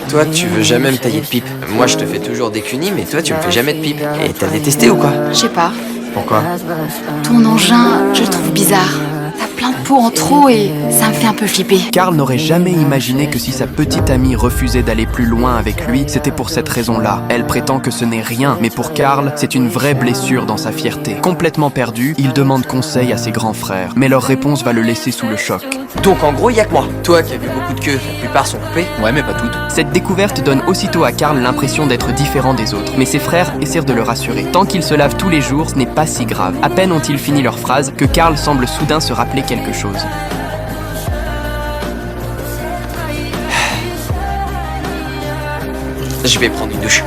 Toi, tu veux jamais me tailler de pipe. Moi, je te fais toujours des cunis, mais toi, tu me fais jamais de pipe. Et t'as détesté ou quoi? Je sais pas. Pourquoi? Ton engin, je le trouve bizarre. T'as plein de peau en trop et ça me fait un peu flipper. Karl n'aurait jamais imaginé que si sa petite amie refusait d'aller plus loin avec lui, c'était pour cette raison-là. Elle prétend que ce n'est rien, mais pour Karl, c'est une vraie blessure dans sa fierté. Complètement perdu, il demande conseil à ses grands frères, mais leur réponse va le laisser sous le choc. Donc en gros, y a que moi. Toi qui as vu beaucoup de queues, la plupart sont coupées. Ouais, mais pas toutes. Cette découverte donne aussitôt à Karl l'impression d'être différent des autres, mais ses frères essaient de le rassurer. Tant qu'il se lave tous les jours, ce n'est pas si grave. À peine ont-ils fini leur phrase que Karl semble soudain se rappeler quelque chose. Je vais prendre une douche.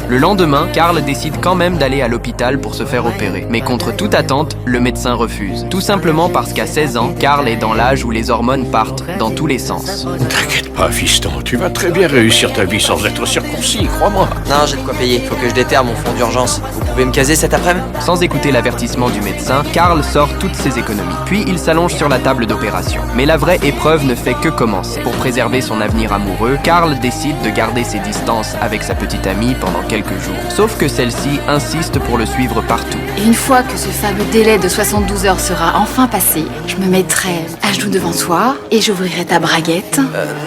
Le lendemain, Karl décide quand même d'aller à l'hôpital pour se faire opérer. Mais contre toute attente, le médecin refuse. Tout simplement parce qu'à 16 ans, Karl est dans l'âge où les hormones partent dans tous les sens. T'inquiète pas, fiston, tu vas très bien réussir ta vie sans être circoncis, crois-moi. Non, j'ai de quoi payer. Faut que je déterre mon fonds d'urgence. Vous pouvez me caser cet après-midi? Sans écouter l'avertissement du médecin, Karl sort toutes ses économies. Puis il s'allonge sur la table d'opération. Mais la vraie épreuve ne fait que commencer. Pour préserver son avenir amoureux, Karl décide de garder ses distances avec sa petite amie pendant quelques jours. Sauf que celle-ci insiste pour le suivre partout. Et une fois que ce fameux délai de 72 heures sera enfin passé, je me mettrai à genoux devant toi et j'ouvrirai ta braguette.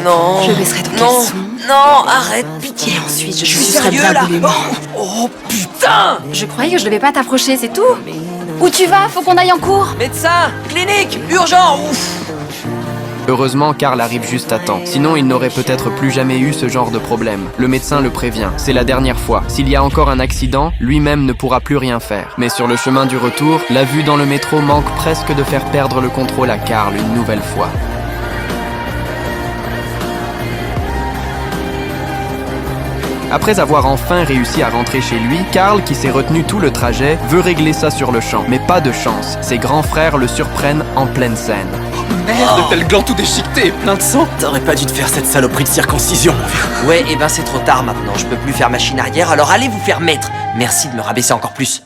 Non. Je baisserai ton Non. caleçon. Non, arrête, pitié. Et ensuite, je Je suis sucerai sérieux bien là. goulûment. Oh putain. Je croyais que je devais pas t'approcher, c'est tout. Où tu vas? Faut qu'on aille en cours. Médecin, clinique, urgent. Ouf. Heureusement, Karl arrive juste à temps. Sinon, il n'aurait peut-être plus jamais eu ce genre de problème. Le médecin le prévient. C'est la dernière fois. S'il y a encore un accident, lui-même ne pourra plus rien faire. Mais sur le chemin du retour, la vue dans le métro manque presque de faire perdre le contrôle à Karl une nouvelle fois. Après avoir enfin réussi à rentrer chez lui, Karl, qui s'est retenu tout le trajet, veut régler ça sur le champ. Mais pas de chance. Ses grands frères le surprennent en pleine scène. Merde, t'as le gland tout déchiqueté et plein de sang. T'aurais pas dû te faire cette saloperie de circoncision. Ouais, et ben c'est trop tard maintenant. Je peux plus faire machine arrière, alors allez vous faire mettre. Merci de me rabaisser encore plus.